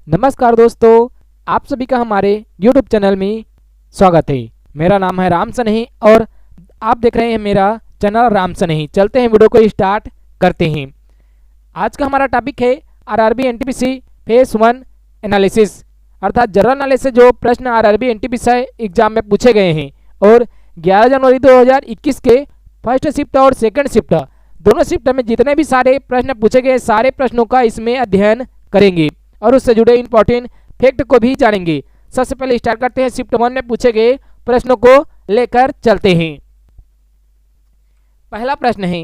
नमस्कार दोस्तों, आप सभी का हमारे YouTube चैनल में स्वागत है। मेरा नाम है राम सनेही और आप देख रहे हैं मेरा चैनल राम सनेही। चलते हैं, वीडियो को स्टार्ट करते हैं। आज का हमारा टॉपिक है आरआरबी एनटीपीसी फेज 1 एनालिसिस, अर्थात जनरल नॉलेज से जो प्रश्न आरआरबी एनटीपीसी एग्जाम में पूछे गए हैं और 11 जनवरी 2021 के फर्स्ट शिफ्ट और सेकंड शिफ्ट दोनों शिफ्ट में जितने भी सारे प्रश्न पूछे गए सारे प्रश्नों का इसमें अध्ययन करेंगे और उससे जुड़े इंपॉर्टेंट फैक्ट को भी जानेंगे। सबसे पहले स्टार्ट करते हैं, शिफ्ट 1 में पूछे गए प्रश्नों को लेकर चलते हैं। पहला प्रश्न है,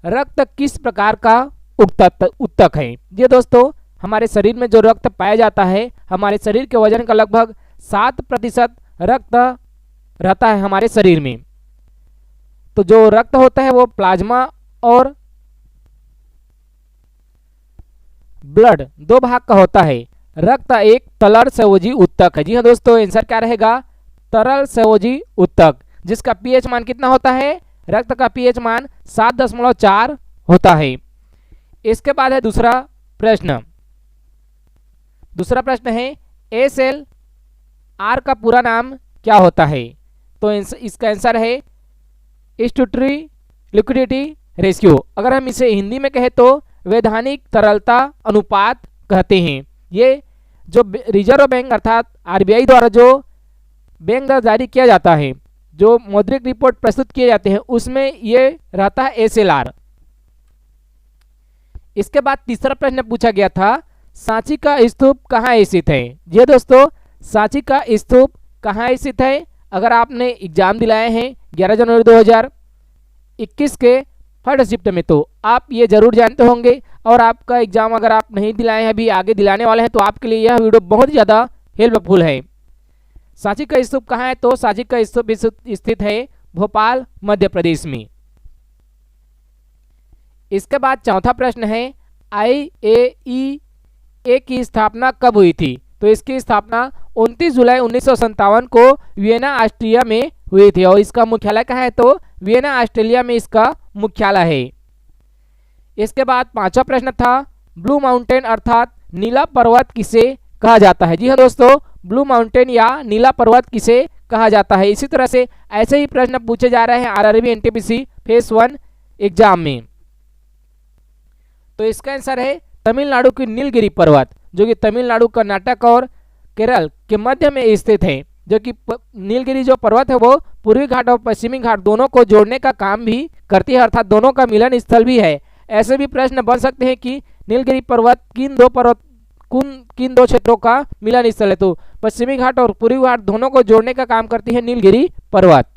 रक्त किस प्रकार का उत्तक है? ये दोस्तों, हमारे शरीर में जो रक्त पाया जाता है, हमारे शरीर के वजन का लगभग 7% रक्त रहता है हमारे शरीर में। तो जो रक्त होता है वो प्लाज्मा और ब्लड दो भाग का होता है। रक्त एक तरल संयोजी उत्तक है। जी हाँ दोस्तों, आंसर क्या रहेगा? तरल संयोजी उत्तक, जिसका पीएच मान कितना होता है? रक्त का पीएच मान 7.4 होता है। इसके बाद है दूसरा प्रश्न। दूसरा प्रश्न है, एसएलआर का पूरा नाम क्या होता है? तो इसका आंसर है स्टैट्यूटरी लिक्विडिटी रेशियो। अगर हम इसे हिंदी में कहें तो वैधानिक तरलता अनुपात कहते हैं। ये जो रिजर्व बैंक अर्थात आरबीआई द्वारा जो बैंक द्वारा जारी किया जाता है, जो मौद्रिक रिपोर्ट प्रस्तुत किए जाते हैं, उसमें ये रहता है एसएलआर। इसके बाद तीसरा प्रश्न पूछा गया था, सांची का स्तूप कहाँ स्थित है? ये दोस्तों, सांची का स्तूप कहाँ स्थित है? अगर आपने एग्जाम दिलाए हैं 11 जनवरी 2021 के फर्स्ट शिफ्ट में तो आप ये जरूर जानते होंगे, और आपका एग्जाम अगर आप नहीं दिलाए हैं, अभी आगे दिलाने वाले हैं, तो आपके लिए यह वीडियो बहुत ज़्यादा हेल्पफुल है। सांची का स्तूप कहाँ है? तो सांची का स्तूप स्थित है भोपाल, मध्य प्रदेश में। इसके बाद चौथा प्रश्न है, IAEA की स्थापना कब हुई थी? तो इसकी स्थापना 29 जुलाई 1957 को वियना ऑस्ट्रिया में हुई थी। और इसका मुख्यालय कहाँ है? तो वियना ऑस्ट्रेलिया में इसका मुख्यालय है। इसके बाद पांचवा प्रश्न था, ब्लू माउंटेन अर्थात नीला पर्वत किसे कहा जाता है? जी हाँ दोस्तों, ब्लू माउंटेन या नीला पर्वत किसे कहा जाता है? इसी तरह से ऐसे ही प्रश्न पूछे जा रहे हैं आरआरबी एनटीपीसी फेज 1 एग्जाम में। तो इसका आंसर है तमिलनाडु की नीलगिरी पर्वत, जो कि तमिलनाडु, कर्नाटक और केरल के मध्य में स्थित है। जो कि नीलगिरी जो पर्वत है वो पूर्वी घाट और पश्चिमी घाट दोनों को जोड़ने का काम भी करती है, अर्थात दोनों का मिलन स्थल भी है। ऐसे भी प्रश्न बन सकते हैं कि नीलगिरी पर्वत किन दो क्षेत्रों का मिलन स्थल है? तो पश्चिमी घाट और पूर्वी घाट दोनों को जोड़ने का काम करती है नीलगिरी पर्वत।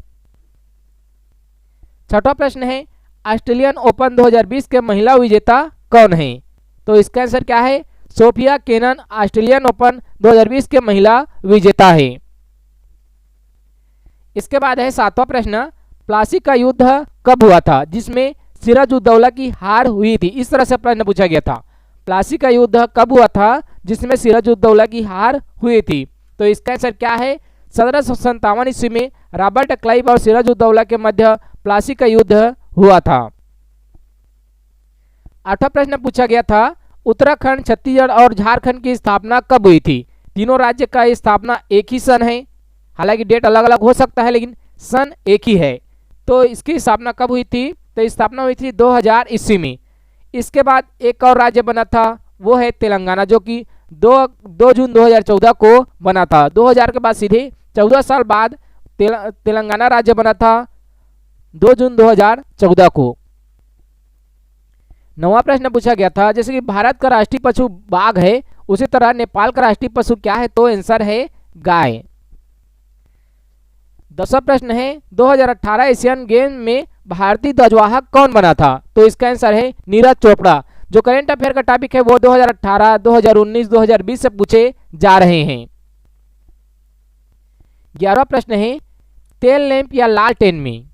छठा प्रश्न है, ऑस्ट्रेलियन ओपन 2020 के महिला विजेता कौन है? तो इसका आंसर क्या है? सोफिया केनन ऑस्ट्रेलियन ओपन 2020 के महिला विजेता है। इसके बाद है सातवां प्रश्न, प्लासी का युद्ध कब हुआ था जिसमें सिराजुद्दौला की हार हुई थी? इस तरह से प्रश्न पूछा गया था, प्लासी का युद्ध कब हुआ था जिसमें सिराजुद्दौला की हार हुई थी? तो इसका आंसर क्या है? 1757 ईस्वी में रॉबर्ट क्लाइव और सिराजुद्दौला के मध्य प्लासी का युद्ध हुआ था। आठवां प्रश्न पूछा गया था, उत्तराखंड, छत्तीसगढ़ और झारखंड की स्थापना कब हुई थी? तीनों राज्य का स्थापना एक ही सन है, हालांकि डेट अलग अलग हो सकता है लेकिन सन एक ही है। तो इसकी स्थापना कब हुई थी? तो स्थापना हुई थी 2000 ईस्वी में। इसके बाद एक और राज्य बना था, वो है तेलंगाना, जो कि 2 जून 2014 को बना था। 2000 के बाद सीधे 14 साल बाद तेलंगाना राज्य बना था 2 जून 2014 को। नवा प्रश्न पूछा गया था, जैसे कि भारत का राष्ट्रीय पशु बाघ है, उसी तरह नेपाल का राष्ट्रीय पशु क्या है? तो आंसर है गाय। 10वां प्रश्न है, 2018 एशियन गेम में भारतीय ध्वजवाहक कौन बना था? तो इसका आंसर है नीरज चोपड़ा। जो करंट अफेयर का टॉपिक है वो 2018, 2019, 2020 से पूछे जा रहे हैं। 11वां प्रश्न है, तेल लैंप या लालटेन में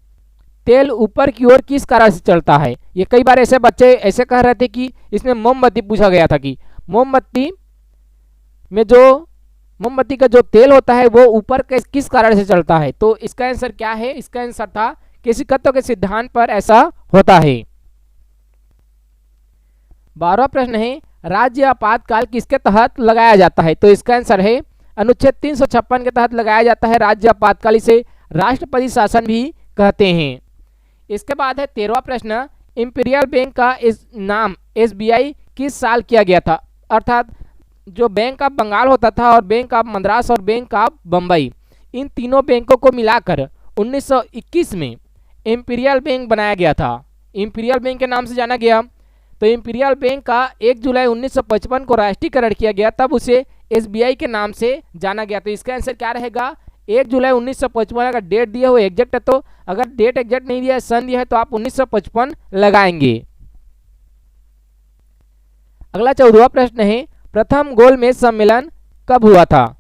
तेल ऊपर की ओर किस कारण से चलता है? ये कई बार ऐसे बच्चे ऐसे कह रहे थे कि इसमें मोमबत्ती पूछा गया था कि मोमबत्ती में जो मोमबत्ती का जो तेल होता है वो ऊपर किस कारण से चलता है? तो इसका आंसर क्या है? इसका आंसर था केशिकत्व के सिद्धांत पर ऐसा होता है। 12वां प्रश्न है, राज्य आपातकाल किसके तहत लगाया जाता है? तो इसका आंसर है अनुच्छेद 356 के तहत लगाया जाता है राज्य आपातकाल। इसे राष्ट्रपति शासन भी कहते हैं। इसके बाद है 13वां प्रश्न, इंपीरियल बैंक का इस नाम एसबीआई किस साल किया गया था? अर्थात जो बैंक ऑफ बंगाल होता था और बैंक ऑफ मद्रास और बैंक ऑफ बम्बई, इन तीनों बैंकों को मिलाकर 1921 में इंपीरियल बैंक बनाया गया था। इंपीरियल बैंक के नाम से जाना गया। तो इंपीरियल बैंक का 1 जुलाई 1955 को राष्ट्रीयकरण किया गया, तब उसे एसबीआई के नाम से जाना गया। तो इसका आंसर क्या रहेगा? 1 जुलाई 1955। अगर डेट दिया हुआ एग्जैक्ट है तो, अगर डेट एग्जैक्ट नहीं दिया है, सन दिया है, तो आप 1955 लगाएंगे। अगला 14वां प्रश्न है, प्रथम गोलमेज सम्मेलन कब हुआ था?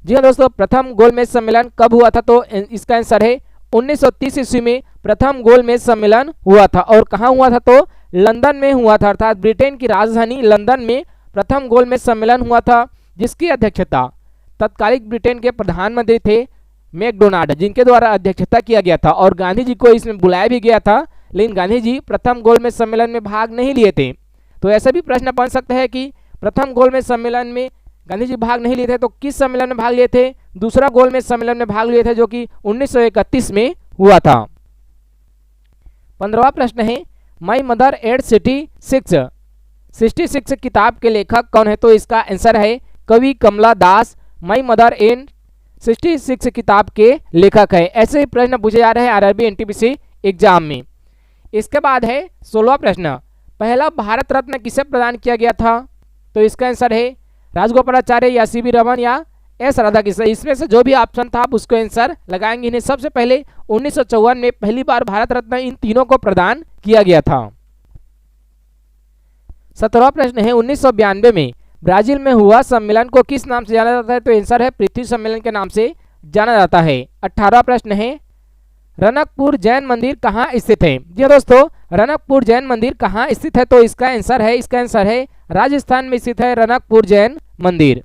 जी हाँ दोस्तों, प्रथम गोलमेज सम्मेलन कब हुआ था? तो इसका आंसर है 1930 ईस्वी में प्रथम गोलमेज सम्मेलन हुआ था। और कहाँ हुआ था? तो लंदन में हुआ था, अर्थात ब्रिटेन की राजधानी लंदन में प्रथम गोलमेज सम्मेलन हुआ था, जिसकी अध्यक्षता तत्कालिक ब्रिटेन के प्रधानमंत्री थे मैकडोनाल्ड, जिनके द्वारा अध्यक्षता किया गया था। और गांधी जी को इसमें बुलाया भी गया था, लेकिन गांधी जी प्रथम गोलमेज सम्मेलन में भाग नहीं लिए थे। तो ऐसा भी प्रश्न बन सकता है कि प्रथम गोलमेज सम्मेलन में गांधी जी भाग नहीं लिए थे, तो किस सम्मेलन में भाग लिए थे? दूसरा गोलमेज सम्मेलन में भाग लिए थे, जो कि 1931 में हुआ था। 15वां प्रश्न है, माई मदर एंड सिटी 66 किताब के लेखक कौन है? तो इसका आंसर है कवि कमला दास, माई मदर एंड 66 किताब के लेखक है। ऐसे ही प्रश्न पूछे जा रहे हैं आरआरबी एनटीपीसी एग्जाम में। इसके बाद है 16वां प्रश्न, पहला भारत रत्न किसे प्रदान किया गया था? तो इसका आंसर है राजगोपालाचार्य या सीवी रमन या एस राधाकृष्णन। इसमें से जो भी ऑप्शन था आप उसको आंसर लगाएंगे। इन्हें सबसे पहले 1954 में पहली बार भारत रत्न इन तीनों को प्रदान किया गया था। 17वां प्रश्न है, 1992 में ब्राजील में हुआ सम्मेलन को किस नाम से जाना जाता है? तो आंसर है पृथ्वी सम्मेलन के नाम से जाना जाता है। 18वां प्रश्न है, रनकपुर जैन मंदिर कहाँ स्थित है? जी दोस्तों, रनकपुर जैन मंदिर कहाँ स्थित है? तो इसका आंसर है राजस्थान में स्थित है रनकपुर जैन मंदिर।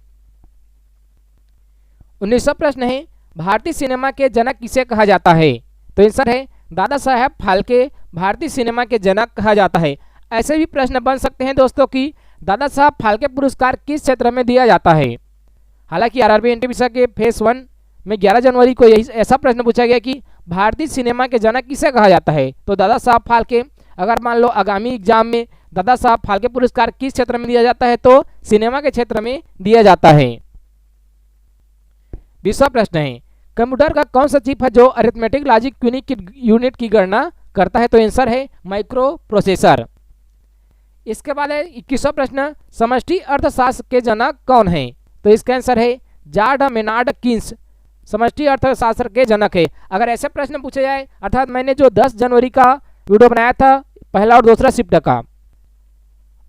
19वां प्रश्न है, भारतीय सिनेमा के जनक किसे कहा जाता है? तो आंसर है दादा साहेब फाल्के भारतीय सिनेमा के जनक कहा जाता है। ऐसे भी प्रश्न बन सकते हैं दोस्तों कि दादा साहब फाल्के पुरस्कार किस क्षेत्र में दिया जाता है? हालांकि आरआरबी एनटीपीसी के फेस 1 में 11 जनवरी को यही ऐसा प्रश्न पूछा गया कि भारतीय सिनेमा के जनक किसे कहा जाता है? तो दादा साहब फाल्के। अगर मान लो आगामी एग्जाम में दादा साहब फाल्के पुरस्कार किस क्षेत्र में दिया जाता है? तो सिनेमा के क्षेत्र में दिया जाता है। 20वां प्रश्न है, कंप्यूटर का कौन सा चिप है जो अरिथमेटिक लॉजिक यूनिट की गणना करता है? तो आंसर है माइक्रो प्रोसेसर। इसके बाद है 21वां प्रश्न, समष्टि अर्थशास्त्र के जनक कौन है? तो इसका आंसर है जॉर्ज मेनार्ड कीन्स समष्टि अर्थशास्त्र के जनक है। अगर ऐसे प्रश्न पूछे जाए, अर्थात मैंने जो 10 जनवरी का वीडियो बनाया था पहला और दूसरा शिफ्ट का,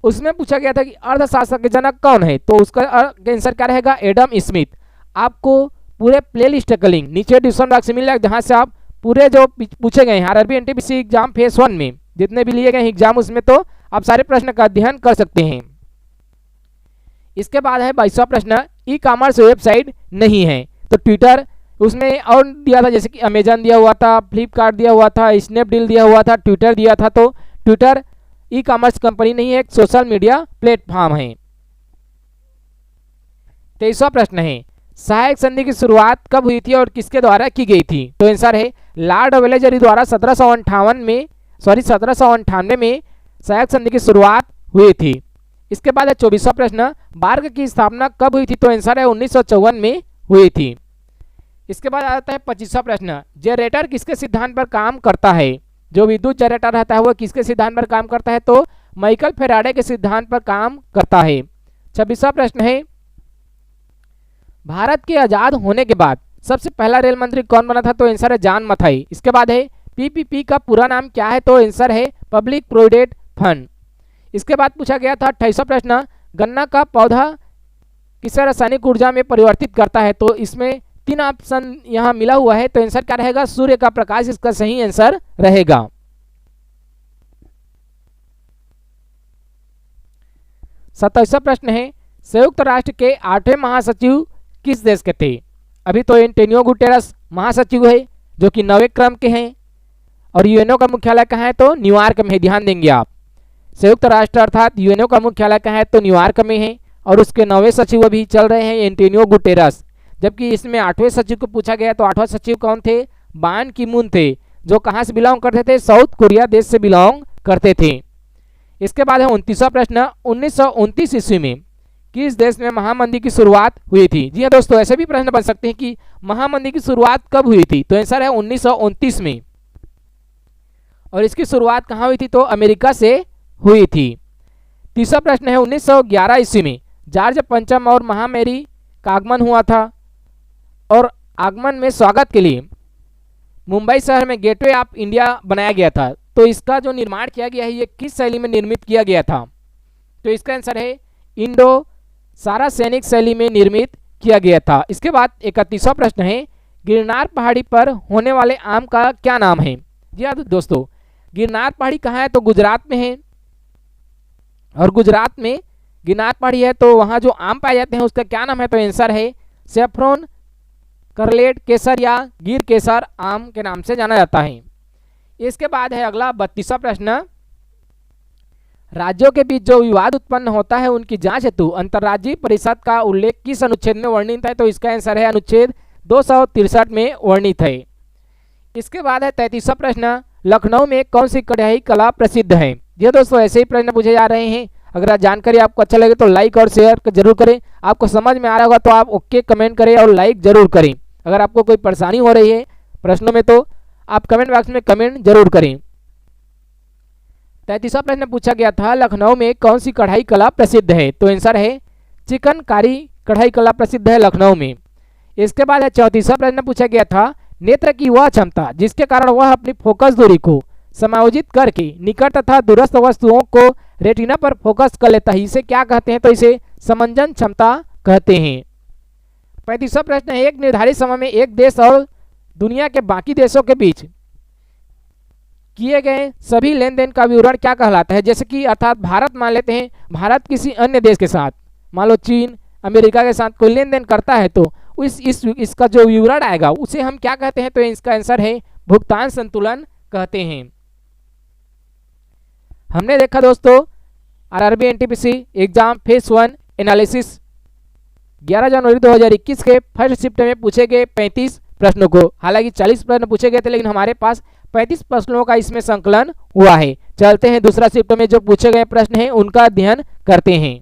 उसमें पूछा गया था कि अर्थशास्त्र के जनक कौन है? तो उसका आंसर क्या रहेगा? Adam Smith. आपको पूरे प्लेलिस्ट का लिंक नीचे डिस्क्रिप्शन बॉक्स में मिल जाएगा, जहां से आप पूरे जो पूछे गए हैं आरआरबी एनटीपीसी एग्जाम फेस 1 में जितने भी लिए गए एग्जाम, उसमें तो आप सारे प्रश्न का अध्ययन कर सकते हैं। इसके बाद है 22वां प्रश्न, ई कॉमर्स वेबसाइट नहीं है। तो ट्विटर उसमें और दिया था, जैसे कि अमेजन दिया हुआ था, फ्लिपकार्ट दिया हुआ था, स्नैपडील दिया हुआ था, ट्विटर दिया था। तो ट्विटर ई कॉमर्स कंपनी नहीं है, एक सोशल मीडिया प्लेटफॉर्म है। 23वां प्रश्न है, सहायक संधि की शुरुआत कब हुई थी और किसके द्वारा की गई थी? तो आंसर है लॉर्ड वेलेजरी द्वारा 1798 में सहायक संधि की शुरुआत हुई थी। इसके बाद है 24वां प्रश्न, बार्ग की स्थापना कब हुई थी? तो आंसर है 1954 में हुई थी। इसके बाद आता है 25वां प्रश्न, जनरेटर किसके सिद्धांत पर काम करता है? जो विद्युत जनरेटर रहता है वो किसके सिद्धांत पर काम करता है? तो माइकल फेराडे के सिद्धांत पर काम करता है। 26वां प्रश्न है, भारत के आजाद होने के बाद सबसे पहला रेल मंत्री कौन बना था? तो आंसर है जॉन मथाई। इसके बाद है पीपीपी का पूरा नाम क्या है? तो आंसर है पब्लिक प्रोविडेंट फंड। इसके बाद पूछा गया था 28वां प्रश्न, गन्ना का पौधा किसे रासायनिक ऊर्जा में परिवर्तित करता है? तो इसमें 3 ऑप्शन यहाँ मिला हुआ है, तो आंसर क्या रहेगा? सूर्य का प्रकाश इसका सही आंसर रहेगा। 27वां प्रश्न है, संयुक्त राष्ट्र के 8वें महासचिव किस देश के थे? अभी तो एंटोनियो गुटेरस महासचिव है जो कि 9वें क्रम के हैं, और यूएनओ का मुख्यालय कहाँ है? तो न्यूयॉर्क में है, ध्यान देंगे आप। संयुक्त राष्ट्र अर्थात यूएनओ का मुख्यालय कहाँ है तो न्यूयॉर्क में है और उसके 9वें सचिव अभी चल रहे हैं एंटोनियो गुटेरस। जबकि इसमें 8वें सचिव को पूछा गया तो 8वां सचिव कौन थे, बान की मून थे, जो कहाँ से बिलोंग करते थे, साउथ कोरिया देश से बिलोंग करते थे। इसके बाद है 29वां प्रश्न, 1929 ईस्वी में किस देश में महामंदी की शुरुआत हुई थी। जी हाँ दोस्तों, ऐसे भी प्रश्न बन सकते हैं कि महामंदी की शुरुआत कब हुई थी, तो आंसर है 1929 में। और इसकी शुरुआत कहाँ हुई थी तो अमेरिका से हुई थी। तीसरा प्रश्न है 1911 ईस्वी में जॉर्ज पंचम और महामेरी का आगमन हुआ था और आगमन में स्वागत के लिए मुंबई शहर में गेटवे ऑफ इंडिया बनाया गया था। तो इसका जो निर्माण किया गया है ये किस शैली में निर्मित किया गया था, तो इसका आंसर है इंडो सारा सैनिक शैली में निर्मित किया गया था। इसके बाद 31वां प्रश्न है गिरनार पहाड़ी पर होने वाले आम का क्या नाम है। जी हाँ दोस्तों, गिरनार पहाड़ी कहाँ है तो गुजरात में है और गुजरात में गिरनार पहाड़ी है तो वहाँ जो आम पाए जाते हैं उसका क्या नाम है तो आंसर है सेफ्रॉन करलेट केसर या गिर केसर आम के नाम से जाना जाता है। इसके बाद है अगला 32वां प्रश्न, राज्यों के बीच जो विवाद उत्पन्न होता है उनकी जांच हेतु अंतर्राज्यीय परिषद का उल्लेख किस अनुच्छेद में वर्णित है तो इसका आंसर है अनुच्छेद 263 में वर्णित है। इसके बाद है 33वां प्रश्न, लखनऊ में कौन सी कढ़ाई कला प्रसिद्ध है। ये दोस्तों ऐसे ही प्रश्न पूछे जा रहे हैं। अगर जानकारी आपको अच्छा लगे तो लाइक और शेयर जरूर करें। आपको समझ में आ रहा होगा तो आप ओके कमेंट करें और लाइक जरूर करें। अगर आपको कोई परेशानी हो रही है प्रश्नों में तो आप कमेंट बॉक्स में कमेंट जरूर करें। 33वां प्रश्न पूछा गया था लखनऊ में कौन सी कढ़ाई कला प्रसिद्ध है तो आंसर है चिकनकारी कढ़ाई कला प्रसिद्ध है लखनऊ में। इसके बाद है 34वां प्रश्न पूछा गया था नेत्र की वह क्षमता जिसके कारण वह अपनी फोकस दूरी को समायोजित करके निकट तथा दूरस्थ वस्तुओं को रेटिना पर फोकस कर लेता है, इसे क्या कहते हैं तो इसे समंजन क्षमता कहते हैं। 35वां प्रश्न है एक निर्धारित समय में एक देश और दुनिया के बाकी देशों के बीच किए गए सभी लेन देन का विवरण क्या कहलाता है। जैसे कि अर्थात भारत मान लेते हैं, भारत किसी अन्य देश के साथ मान लो चीन अमेरिका के साथ कोई लेन देन करता है तो इसका जो विवरण आएगा उसे हम क्या कहते हैं तो इसका आंसर है भुगतान संतुलन कहते हैं। हमने देखा दोस्तों RRB NTPC exam phase 1 analysis 11 जनवरी 2021 के फर्स्ट शिफ्ट में पूछे गए 35 प्रश्नों को। हालांकि 40 प्रश्न पूछे गए थे लेकिन हमारे पास 35 प्रश्नों का इसमें संकलन हुआ है। चलते हैं दूसरा शिफ्ट में जो पूछे गए प्रश्न हैं उनका अध्ययन करते हैं।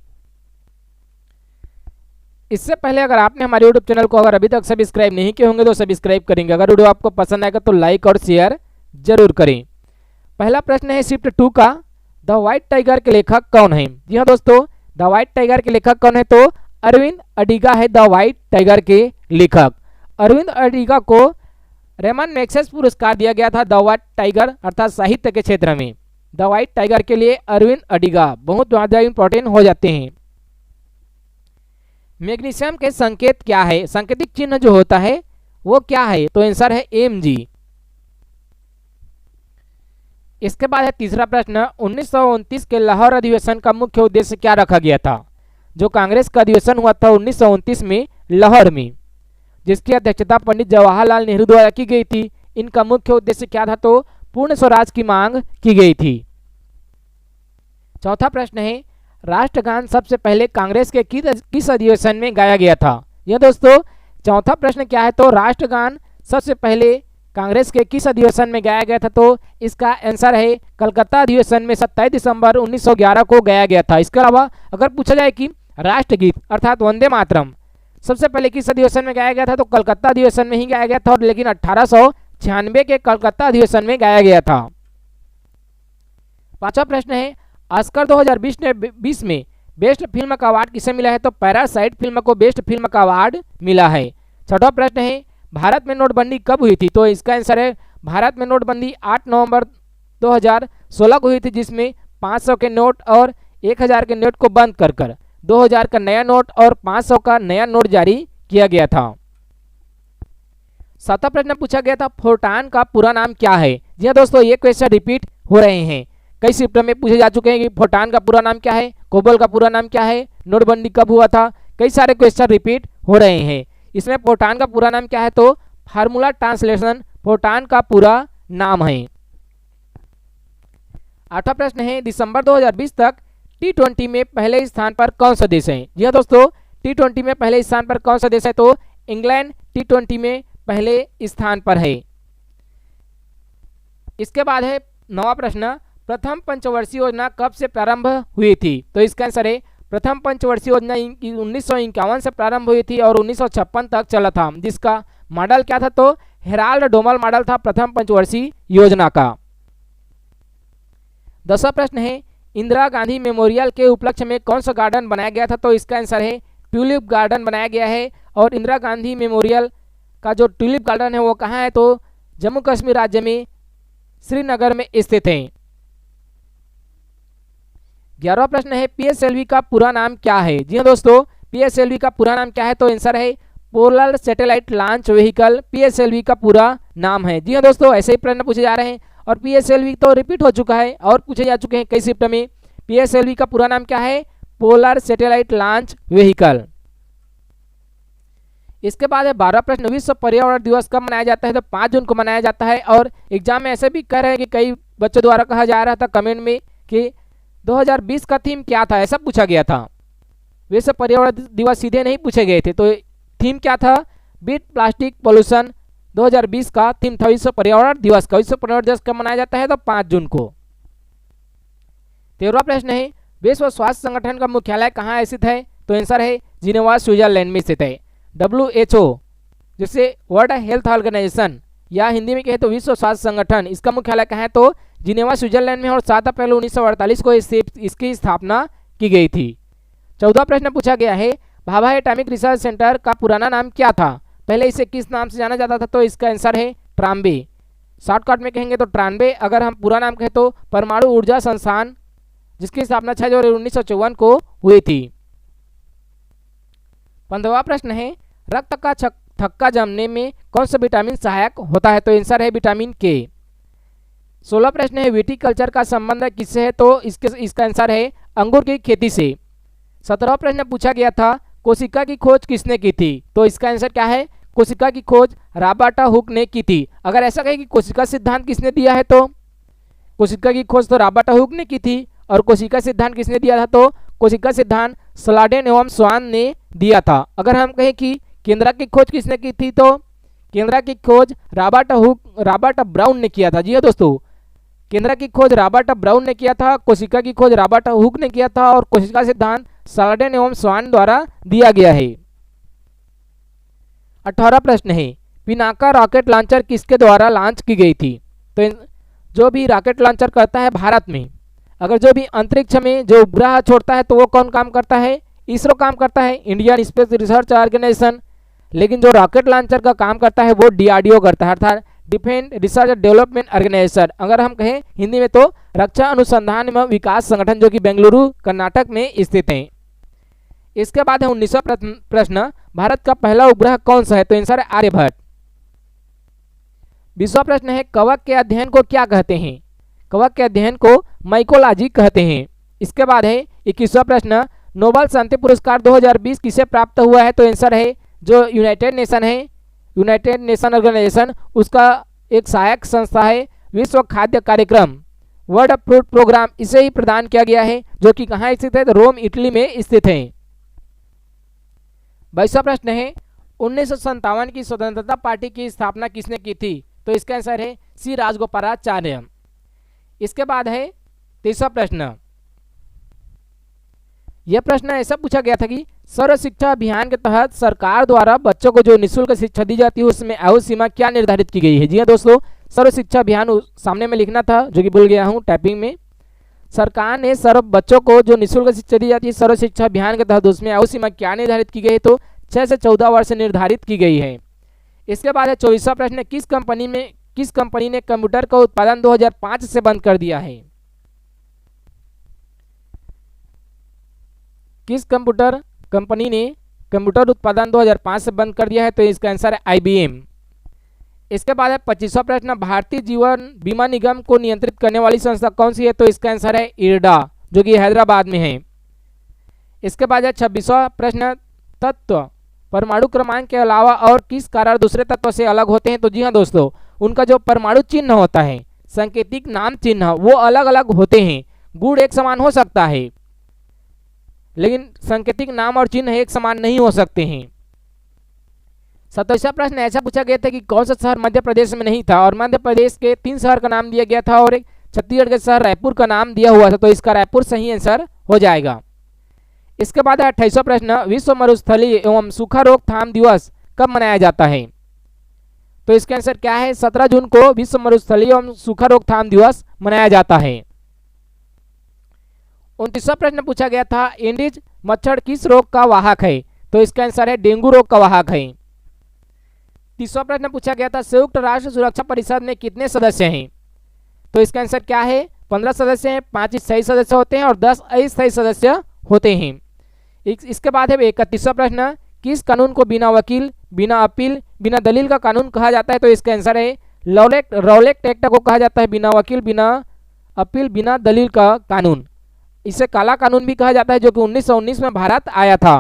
इससे पहले अगर आपने हमारे YouTube चैनल को अगर अभी तक सब्सक्राइब नहीं किए होंगे तो सब्सक्राइब करेंगे। अगर वीडियो आपको पसंद आएगा तो लाइक और शेयर जरूर करें। पहला प्रश्न है शिफ्ट 2 का, द व्हाइट टाइगर के लेखक कौन है। जी हाँ दोस्तों, द व्हाइट टाइगर के लेखक कौन है तो अरविंद अडिगा है द व्हाइट टाइगर के लेखक। अरविंद अडिगा को रेमन मैग्सेसे पुरस्कार दिया गया था द व्हाइट टाइगर अर्थात साहित्य के क्षेत्र में। द व्हाइट टाइगर के लिए अरविंद अडिगा बहुत ज़्यादा इंपॉर्टेंट हो जाते हैं। मैग्नीशियम के संकेत क्या है, सांकेतिक चिन्ह जो होता है वो क्या है तो आंसर है Mg। इसके बाद है तीसरा प्रश्न, 1929 के लाहौर अधिवेशन का मुख्य उद्देश्य क्या रखा गया था। जो कांग्रेस का अधिवेशन हुआ था 1929 में लाहौर में, जिसकी अध्यक्षता पंडित जवाहरलाल नेहरू द्वारा की गई थी, इनका मुख्य उद्देश्य क्या था तो पूर्ण स्वराज की मांग की गई थी। चौथा प्रश्न है राष्ट्रगान सबसे पहले कांग्रेस के किस अधिवेशन में गाया गया था। यह दोस्तों चौथा प्रश्न क्या है तो राष्ट्रगान सबसे पहले कांग्रेस के किस अधिवेशन में गाया गया था तो इसका आंसर है कलकत्ता अधिवेशन में 27 दिसंबर 1911 को गाया गया था। इसके अलावा अगर पूछा जाए कि राष्ट्रगीत अर्थात वंदे मातरम सबसे पहले किस अधिवेशन में गाया गया था तो कलकत्ता अधिवेशन में ही गाया गया था, और लेकिन 1896 के कलकत्ता अधिवेशन में गाया गया था। पांचवा प्रश्न है ऑस्कर 2020 में बेस्ट फिल्म का अवार्ड किसे मिला है तो पैरासाइट फिल्म को बेस्ट फिल्म का अवार्ड मिला है। छठा प्रश्न है भारत में नोटबंदी कब हुई थी तो इसका आंसर है भारत में नोटबंदी 8 नवंबर 2016 को हुई थी, जिसमें 500 के नोट और 1000 के नोट को बंद कर 2000 का नया नोट और 500 का नया नोट जारी किया गया था। सातवां प्रश्न पूछा गया था फोरटान का पूरा नाम क्या है। जी हाँ दोस्तों, ये क्वेश्चन रिपीट हो रहे हैं, कई शिफ्ट में पूछे जा चुके हैं कि फोरटान का पूरा नाम क्या है, कोबल का पूरा नाम क्या है, नोटबंदी कब हुआ था, कई सारे क्वेश्चन रिपीट हो रहे हैं। इसमें फोरटान का पूरा नाम क्या है तो फार्मूला ट्रांसलेशन फोरटान का पूरा नाम है। 8वां प्रश्न है दिसंबर 2020 तक T20 में पहले स्थान पर कौन सा देश है। जी हाँ दोस्तों, T20 में पहले स्थान पर कौन सा देश है, तो इंग्लैंड T20 में पहले स्थान पर है। इसके बाद है 9वां प्रश्न, प्रथम पंचवर्षीय योजना कब से प्रारंभ हुई थी, तो इसका आंसर है प्रथम पंचवर्षीय योजना 1951 से प्रारंभ हुई थी और 1956 तक चला था, जिसका मॉडल क्या था, तो हेराल्ड डोमल मॉडल था प्रथम पंचवर्षीय योजना का। 10वां प्रश्न है इंदिरा गांधी मेमोरियल के उपलक्ष्य में कौन सा गार्डन बनाया गया था, तो इसका आंसर है ट्यूलिप गार्डन बनाया गया है। और इंदिरा गांधी मेमोरियल का जो ट्यूलिप गार्डन है वो कहाँ है, तो जम्मू कश्मीर राज्य में श्रीनगर में स्थित है। 11वां प्रश्न है पीएसएलवी का पूरा नाम क्या है। जी हाँ दोस्तों, पीएसएलवी का पूरा नाम क्या है, तो आंसर है polar satellite launch vehicle PSLV का पूरा नाम है। जी हाँ दोस्तों, ऐसे ही प्रश्न पूछे जा रहे हैं और पीएसएलवी तो रिपीट हो चुका है और पूछे जा चुके हैं कई शिफ्ट में। पीएसएलवी का पूरा नाम क्या है, पोलर सैटेलाइट लॉन्च व्हीकल। इसके बाद है 12वां प्रश्न, विश्व पर्यावरण दिवस कब मनाया जाता है, तो 5 जून को मनाया जाता है। और एग्जाम में ऐसे भी कह रहे हैं कि कई बच्चों द्वारा कहा जा रहा था कमेंट में कि 2020 का थीम क्या था, ऐसा पूछा गया था। विश्व पर्यावरण दिवस सीधे नहीं पूछे गए थे, तो थीम क्या था, बीट प्लास्टिक पोल्यूशन 2020 का थीम था विश्व पर्यावरण दिवस का। विश्व पर्यावरण दिवस कब मनाया जाता है, तो 5 जून को। 13वां प्रश्न है विश्व स्वास्थ्य संगठन का मुख्यालय कहाँ स्थित है, तो आंसर है जिनेवा स्विट्जरलैंड में स्थित है। WHO जिसे वर्ल्ड हेल्थ ऑर्गेनाइजेशन या हिंदी में कहे तो विश्व स्वास्थ्य संगठन, इसका मुख्यालय कहाँ है, तो जिनेवा स्विट्जरलैंड में और 7 अप्रैल 1948 को इसकी स्थापना की गई थी। 14वां प्रश्न पूछा गया है भाभा एटॉमिक रिसर्च सेंटर का पुराना नाम क्या था, पहले इसे किस नाम से जाना जाता था, तो इसका आंसर है ट्राम्बे। शॉर्टकट में कहेंगे तो ट्रान्बे, अगर हम पूरा नाम कहें तो परमाणु ऊर्जा संस्थान, जिसकी स्थापना 6 जनवरी 1954 को हुई थी। 15वां प्रश्न है रक्त का थक्का जमने में कौन सा विटामिन सहायक होता है, तो आंसर है विटामिन के। 16वां प्रश्न है विटिकल्चर का संबंध किससे है, तो इसका आंसर है अंगूर की खेती से। 17वां प्रश्न पूछा गया था कोशिका की खोज किसने की थी, तो इसका आंसर क्या है, कोशिका की खोज रॉबर्ट हुक ने की थी। अगर ऐसा कहे कि कोशिका सिद्धांत किसने दिया है, तो कोशिका की खोज तो रॉबर्ट हुक ने की थी। और कोशिका सिद्धांत किसने दिया था, तो कोशिका सिद्धांत स्लाडेन एवं स्वान ने दिया था। अगर हम कहें कि केंद्रा की खोज किसने की थी, तो केंद्रा की खोज रॉबर्ट ब्राउन ने किया था। जी हाँ दोस्तों, केंद्रा की खोज रॉबर्ट ब्राउन ने किया था, कोशिका की खोज रॉबर्ट हुक ने किया था और कोशिका सिद्धांत स्लाडेन एवं स्वान द्वारा दिया गया है। 18वां प्रश्न है पिनाका रॉकेट लॉन्चर किसके द्वारा लॉन्च की गई थी, तो जो भी रॉकेट लॉन्चर करता है भारत में, अगर जो भी अंतरिक्ष में जो उपग्रह छोड़ता है तो वो कौन काम करता है, इसरो काम करता है, इंडियन स्पेस रिसर्च ऑर्गेनाइजेशन। लेकिन जो रॉकेट लॉन्चर का काम करता है वो DRDO करता है, अर्थात डिफेंस रिसर्च डेवलपमेंट ऑर्गेनाइजेशन। अगर हम कहें हिंदी में तो रक्षा अनुसंधान एवं विकास संगठन, जो कि बेंगलुरु कर्नाटक में स्थित है। इसके बाद है 19वां प्रश्न भारत का पहला उपग्रह कौन सा है, तो आंसर है आर्यभट्ट। 20वां प्रश्न है कवक के अध्ययन को क्या कहते हैं, कवक के अध्ययन को माइकोलॉजी कहते हैं। इसके बाद है 21वां प्रश्न नोबेल शांति पुरस्कार 2020 किसे प्राप्त हुआ है, तो आंसर है जो यूनाइटेड नेशन है, यूनाइटेड नेशन ऑर्गेनाइजेशन, उसका एक सहायक संस्था है विश्व खाद्य कार्यक्रम, वर्ल्ड फूड प्रोग्राम, इसे ही प्रदान किया गया है, जो कि कहाँ स्थित है, तो रोम इटली में स्थित है। 22वां प्रश्न है 1957 की स्वतंत्रता पार्टी की स्थापना किसने की थी, तो इसका आंसर है सी राजगोपालाचार्य। इसके बाद है 23वां प्रश्न, यह प्रश्न ऐसा पूछा गया था कि सर्व शिक्षा अभियान के तहत सरकार द्वारा बच्चों को जो निःशुल्क शिक्षा दी जाती है उसमें आयु सीमा क्या निर्धारित की गई है। जी हाँ दोस्तों, सर्व शिक्षा अभियान सामने में लिखना था जो कि भूल गया हूँ टाइपिंग में। सरकार ने सर्व बच्चों को जो निःशुल्क शिक्षा दी जाती है सर्व शिक्षा अभियान के तहत उसमें आयु सीमा क्या निर्धारित की गई है, तो 6 से 14 वर्ष निर्धारित की गई है। इसके बाद है 24वां प्रश्न किस कंपनी ने कंप्यूटर का उत्पादन 2005 से बंद कर दिया है, किस कंपनी ने कंप्यूटर उत्पादन 2005 से बंद कर दिया है, तो इसका आंसर है IBM। इसके बाद है 25वां प्रश्न भारतीय जीवन बीमा निगम को नियंत्रित करने वाली संस्था कौन सी है, तो इसका आंसर है IRDA, जो कि हैदराबाद में है। इसके बाद है 26वां प्रश्न तत्व परमाणु क्रमांक के अलावा और किस कारण दूसरे तत्व से अलग होते हैं, तो जी हाँ दोस्तों, उनका जो परमाणु चिन्ह होता है, सांकेतिक नाम चिन्ह वो अलग अलग होते हैं। गुण एक समान हो सकता है, लेकिन सांकेतिक नाम और चिन्ह एक समान नहीं हो सकते हैं। 27वां प्रश्न ऐसा पूछा गया था कि कौन सा शहर मध्य प्रदेश में नहीं था, और मध्य प्रदेश के 3 शहर का नाम दिया गया था और एक छत्तीसगढ़ के शहर रायपुर का नाम दिया हुआ था, तो इसका रायपुर सही आंसर हो जाएगा। इसके बाद 28वां प्रश्न, विश्व मरुस्थलीय एवं सूखा रोकथाम दिवस कब मनाया जाता है? तो इसका आंसर क्या है? 17 जून को विश्व मरुस्थलीय एवं सूखा रोकथाम दिवस मनाया जाता है। 29वां प्रश्न पूछा गया था, एडिस मच्छर किस रोग का वाहक है? तो इसका आंसर है डेंगू रोग का वाहक है। 30वां प्रश्न पूछा गया था, संयुक्त राष्ट्र सुरक्षा परिषद में कितने सदस्य हैं? तो इसका आंसर क्या है? 15 सदस्य हैं, 5 स्थायी सदस्य होते हैं और 10 अस्थायी सदस्य होते हैं। इसके बाद है 31वां प्रश्न, किस कानून को बिना वकील, बिना अपील, बिना दलील का कानून कहा जाता है? तो इसका आंसर है रॉलेट एक्ट को कहा जाता है बिना वकील, बिना अपील, बिना दलील का कानून। इसे काला कानून भी कहा जाता है, जो कि 1919 में भारत आया था।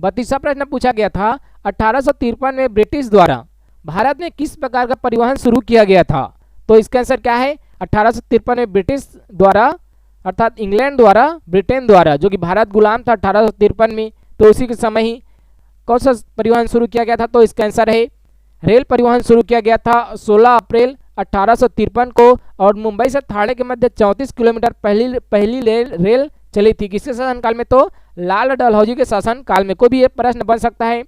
32वां प्रश्न पूछा गया था, 1853 में ब्रिटिश द्वारा भारत में किस प्रकार का परिवहन शुरू किया गया था? तो इसका आंसर क्या है? 1853 में ब्रिटिश द्वारा अर्थात इंग्लैंड द्वारा, ब्रिटेन द्वारा, जो कि भारत गुलाम था 1853 में, तो उसी के समय ही कौन सा परिवहन शुरू किया गया था? तो इसका आंसर है रेल परिवहन शुरू किया गया था 16 अप्रैल 1853 को, और मुंबई से थाने के मध्य 34 किलोमीटर पहली रेल चली थी। किसके शासनकाल में? तो लाल डलहौजी के शासनकाल में। कोई भी एक प्रश्न बन सकता है।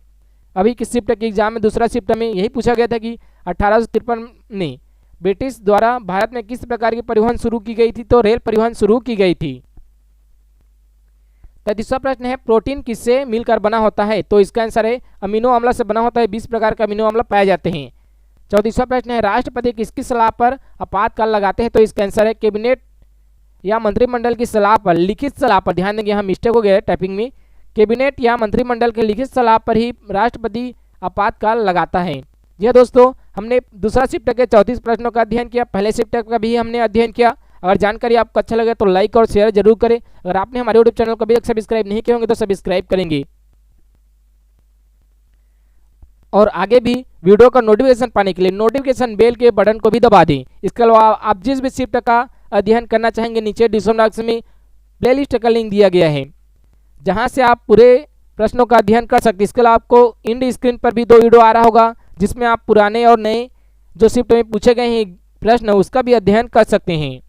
अभी किस शिफ्ट के एग्जाम में, दूसरा शिफ्ट में यही पूछा गया था कि 1853 में ब्रिटिश द्वारा भारत में किस प्रकार की परिवहन शुरू की गई थी? तो रेल परिवहन शुरू की गई थी। 33वां प्रश्न है, प्रोटीन किससे मिलकर बना होता है? तो इसका आंसर है अमीनो अम्ल से बना होता है। 20 प्रकार के अमीनो अम्ल पाए जाते हैं। 34वां प्रश्न है, राष्ट्रपति किसकी सलाह पर आपातकाल लगाते हैं? तो इसका आंसर है कैबिनेट या मंत्रिमंडल की सलाह पर, लिखित सलाह पर। ध्यान देंगे, यहाँ मिस्टेक हो गया टाइपिंग में। कैबिनेट या मंत्रिमंडल के लिखित सलाह पर ही राष्ट्रपति आपातकाल लगाता है। जी दोस्तों, हमने दूसरा शिफ्ट के 34 प्रश्नों का अध्ययन किया, पहले शिफ्ट का भी हमने अध्ययन किया। अगर जानकारी आपको अच्छा लगे तो लाइक और शेयर जरूर करें। अगर आपने हमारे यूट्यूब चैनल को अभी तक सब्सक्राइब नहीं किए होंगे तो सब्सक्राइब करेंगे, और आगे भी वीडियो का नोटिफिकेशन पाने के लिए नोटिफिकेशन बेल के बटन को भी दबा दें। इसके अलावा आप जिस भी शिफ्ट का अध्ययन करना चाहेंगे, नीचे डिस्क्रिप्शन बॉक्स में प्लेलिस्ट का लिंक दिया गया है, जहां से आप पूरे प्रश्नों का अध्ययन कर सकते हैं। इसके अलावा आपको इंड स्क्रीन पर भी 2 वीडियो आ रहा होगा, जिसमें आप पुराने और नए जो शिफ्ट में पूछे गए हैं प्रश्न उसका भी अध्ययन कर सकते हैं।